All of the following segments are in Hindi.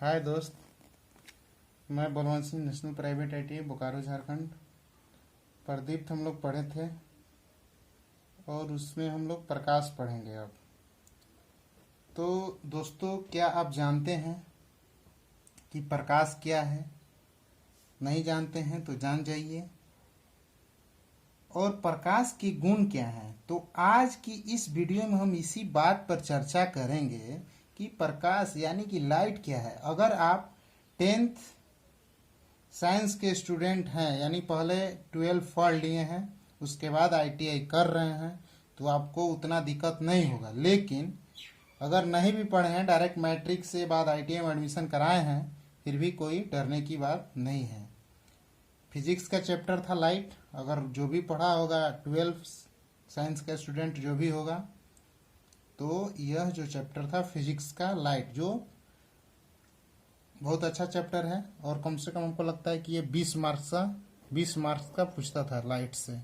हाय दोस्त, मैं Balwant Singh, national private ITI Bokaro Jharkhand. प्रदीप्त हम लोग पढ़े थे और उसमें हम लोग प्रकाश पढ़ेंगे अब। तो दोस्तों, क्या आप जानते हैं कि प्रकाश क्या है? नहीं जानते हैं तो जान जाइए। और प्रकाश के गुण क्या हैं? तो आज की इस वीडियो में हम इसी बात पर चर्चा करेंगे कि प्रकाश यानी कि लाइट क्या है। अगर आप 10th साइंस के स्टूडेंट हैं, यानी पहले 12 पढ़ लिए हैं, उसके बाद आईटीआई कर रहे हैं, तो आपको उतना दिक्कत नहीं होगा। लेकिन अगर नहीं भी पढ़े हैं, डायरेक्ट मैट्रिक से बाद आईटीआई में एडमिशन कराए हैं, फिर भी कोई डरने की बात नहीं है। फिजिक्स का चैप्टर था लाइट। अगर जो भी पढ़ा होगा 12 साइंस का स्टूडेंट जो भी होगा, तो यह जो चैप्टर था फिजिक्स का लाइट, जो बहुत अच्छा चैप्टर है और कम से कम हमको लगता है कि ये 20 मार्क्स का पूछता था लाइट से।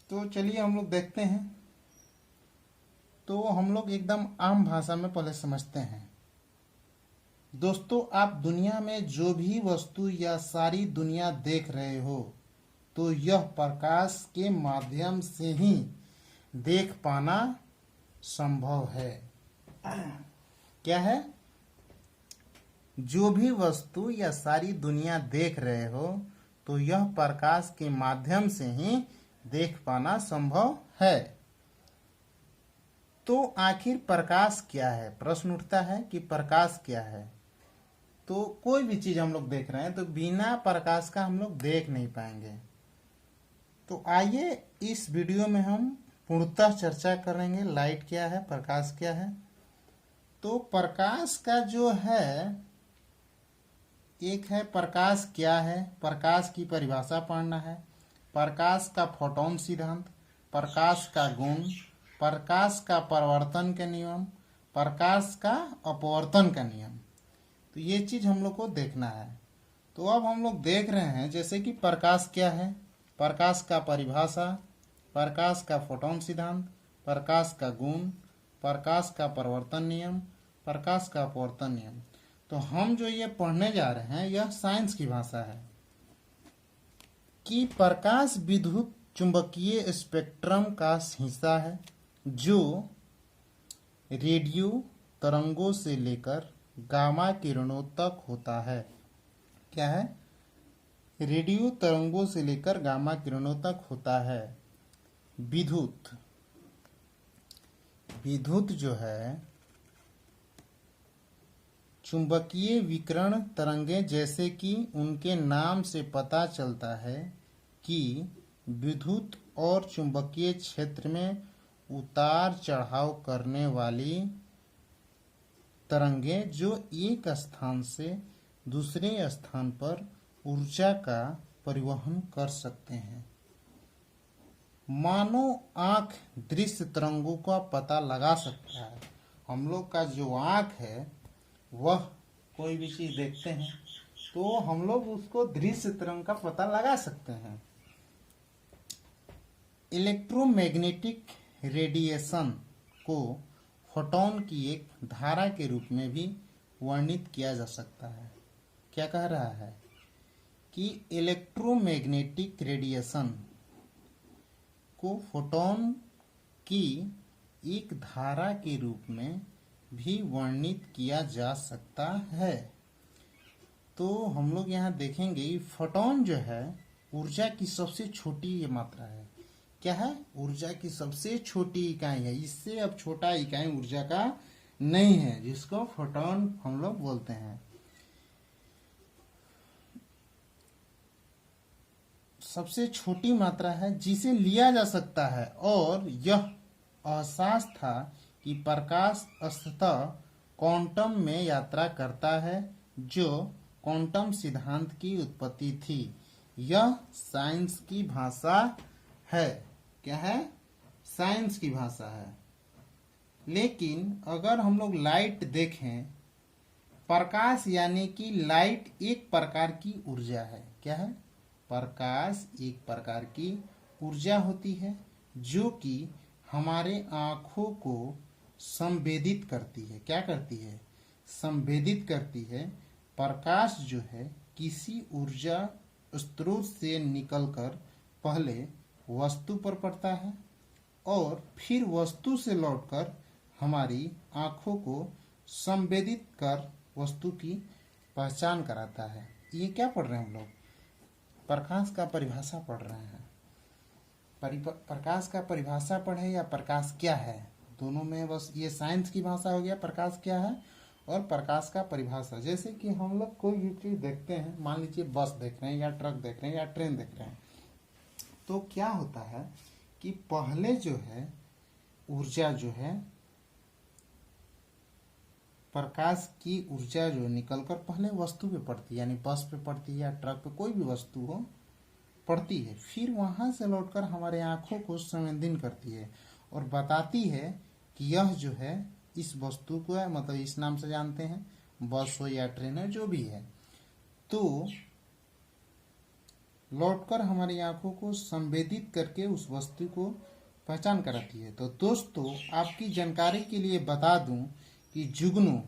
तो चलिए हम लोग देखते हैं। तो हम लोग एकदम आम भाषा में पहले समझते हैं। दोस्तों, आप दुनिया में जो भी वस्तु या सारी दुनिया देख रहे हो, तो यह प्रकाश के माध्यम से ही देख पाना संभव है। क्या है? जो भी वस्तु या सारी दुनिया देख रहे हो, तो यह प्रकाश के माध्यम से ही देख पाना संभव है। तो आखिर प्रकाश क्या है? प्रश्न उठता है कि प्रकाश क्या है। तो कोई भी चीज हम लोग देख रहे हैं तो बिना प्रकाश का हम लोग देख नहीं पाएंगे। तो आइए इस वीडियो में हम पूर्णतः चर्चा करेंगे लाइट क्या है, प्रकाश क्या है। तो प्रकाश का जो है, एक है प्रकाश क्या है, प्रकाश की परिभाषा पढ़ना है, प्रकाश का फोटोन सिद्धांत, प्रकाश का गुण, प्रकाश का परावर्तन का नियम, प्रकाश का अपवर्तन का नियम। तो ये चीज हम लोग को देखना है। तो अब हम लोग देख रहे हैं जैसे कि प्रकाश क्या है, प्रकाश का परिभाषा, प्रकाश का फोटोन सिद्धांत, प्रकाश का गुण, प्रकाश का परावर्तन नियम, प्रकाश का अपवर्तन नियम। तो हम जो ये पढ़ने जा रहे हैं, यह साइंस की भाषा है कि प्रकाश विद्युत चुंबकीय स्पेक्ट्रम का हिस्सा है, जो रेडियो तरंगों से लेकर गामा किरणों तक होता है। क्या है? रेडियो तरंगों से लेकर गामा किरणों तक होता है। विद्युत जो है चुंबकीय विकिरण तरंगें, जैसे कि उनके नाम से पता चलता है कि विद्युत और चुंबकीय क्षेत्र में उतार चढ़ाव करने वाली तरंगें, जो एक स्थान से दूसरे स्थान पर ऊर्जा का परिवहन कर सकते हैं। मानो आंख दृश्य तरंगों का पता लगा सकता है। हम लोग का जो आंख है, वह कोई भी चीज देखते हैं तो हम लोग उसको दृश्य तरंग का पता लगा सकते हैं। इलेक्ट्रोमैग्नेटिक रेडिएशन को फोटोन की एक धारा के रूप में भी वर्णित किया जा सकता है। क्या कह रहा है कि इलेक्ट्रोमैग्नेटिक रेडिएशन को फोटोन की एक धारा के रूप में भी वर्णित किया जा सकता है। तो हम लोग यहाँ देखेंगे फोटोन जो है ऊर्जा की सबसे छोटी ये मात्रा है। क्या है? ऊर्जा की सबसे छोटी इकाई है। इससे अब छोटा इकाई ऊर्जा का नहीं है, जिसको फोटोन हम लोग बोलते हैं। सबसे छोटी मात्रा है जिसे लिया जा सकता है, और यह एहसास था कि प्रकाश अंततः क्वांटम में यात्रा करता है, जो क्वांटम सिद्धांत की उत्पत्ति थी। यह साइंस की भाषा है। क्या है? साइंस की भाषा है। लेकिन अगर हम लोग लाइट देखें, प्रकाश यानी कि लाइट एक प्रकार की ऊर्जा है। क्या है? प्रकाश एक प्रकार की ऊर्जा होती है, जो कि हमारे आंखों को संवेदित करती है। क्या करती है? संवेदित करती है। प्रकाश जो है किसी ऊर्जा स्रोत से निकलकर पहले वस्तु पर पड़ता है और फिर वस्तु से लौटकर हमारी आंखों को संवेदित कर वस्तु की पहचान कराता है। ये क्या पढ़ रहे हैं हम लोग? प्रकाश का परिभाषा पढ़ रहे हैं। प्रकाश का परिभाषा पढ़े या प्रकाश क्या है, दोनों में बस ये साइंस की भाषा हो गया। प्रकाश क्या है और प्रकाश का परिभाषा। जैसे कि हम लोग कोई भी चीज देखते हैं, मान लीजिए बस देख रहे हैं या ट्रक देख रहे हैं या ट्रेन देख रहे हैं, तो क्या होता है कि पहले जो है ऊर्जा जो है, प्रकाश की ऊर्जा जो निकलकर पहले वस्तु पे पड़ती है, यानी बस पे पड़ती है या ट्रक पे, कोई भी वस्तु हो पड़ती है, फिर वहां से लौटकर हमारे आंखों को संवेदन करती है और बताती है कि यह जो है इस वस्तु को है, मतलब इस नाम से जानते हैं, बस हो या ट्रेन है, जो भी है। तो लौटकर हमारी आंखों को संवेदित करके उस वस्तु को पहचान कराती है। तो दोस्तों, आपकी जानकारी के लिए बता दूं कि जुगनू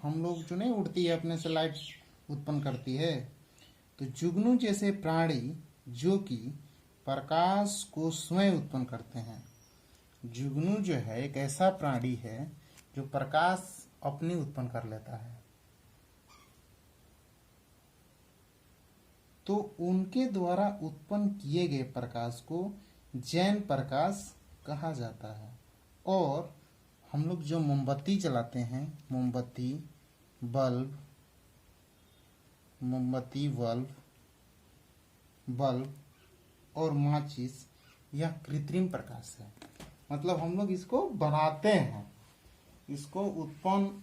हम लोग जो नहीं उड़ती है अपने से लाइट उत्पन्न करती है, तो जुगनू जैसे प्राणी जो कि प्रकाश को स्वयं उत्पन्न करते हैं। जुगनू जो है एक ऐसा प्राणी है जो प्रकाश अपने उत्पन्न कर लेता है। तो उनके द्वारा उत्पन्न किए गए प्रकाश को जैन प्रकाश कहा जाता है। और हम लोग जो मोमबत्ती जलाते हैं, मोमबत्ती बल्ब और माचिस, यह कृत्रिम प्रकाश है। मतलब हम लोग इसको बनाते हैं, इसको उत्पन्न,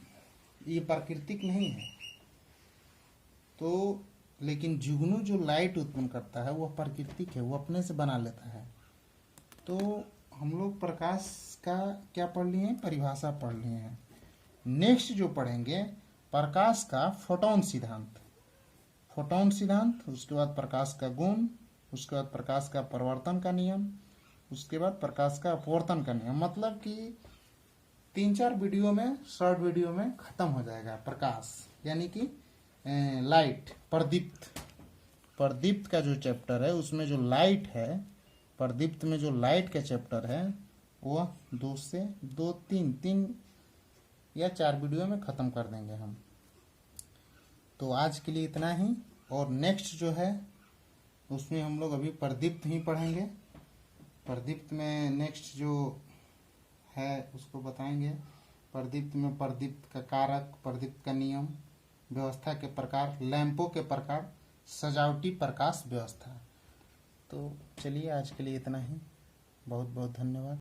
ये प्राकृतिक नहीं है। तो लेकिन जुगनू जो लाइट उत्पन्न करता है वह प्राकृतिक है, वो अपने से बना लेता है। तो हम लोग प्रकाश का क्या पढ़ लिए हैं? परिभाषा पढ़ लिए हैं। नेक्स्ट जो पढ़ेंगे प्रकाश का फोटोन सिद्धांत। उसके बाद प्रकाश का गुण, उसके बाद प्रकाश का परिवर्तन का नियम, उसके बाद प्रकाश का अपवर्तन का नियम। मतलब कि 3-4 वीडियो में, शॉर्ट वीडियो में खत्म हो जाएगा प्रकाश, यानी कि लाइट, प्रदीप्त का जो चैप्टर है उसमें जो लाइट है, प्रदीप्त में जो लाइट का चैप्टर है वह 3 या 4 वीडियो में खत्म कर देंगे हम। तो आज के लिए इतना ही। और नेक्स्ट जो है उसमें हम लोग अभी प्रदीप्त ही पढ़ेंगे। प्रदीप्त में नेक्स्ट जो है उसको बताएंगे। प्रदीप्त में प्रदीप्त का कारक, प्रदीप्त का नियम, व्यवस्था के प्रकार, लैंपों के प्रकार, सजावटी प्रकाश व्यवस्था। तो चलिए आज के लिए इतना ही। बहुत बहुत धन्यवाद।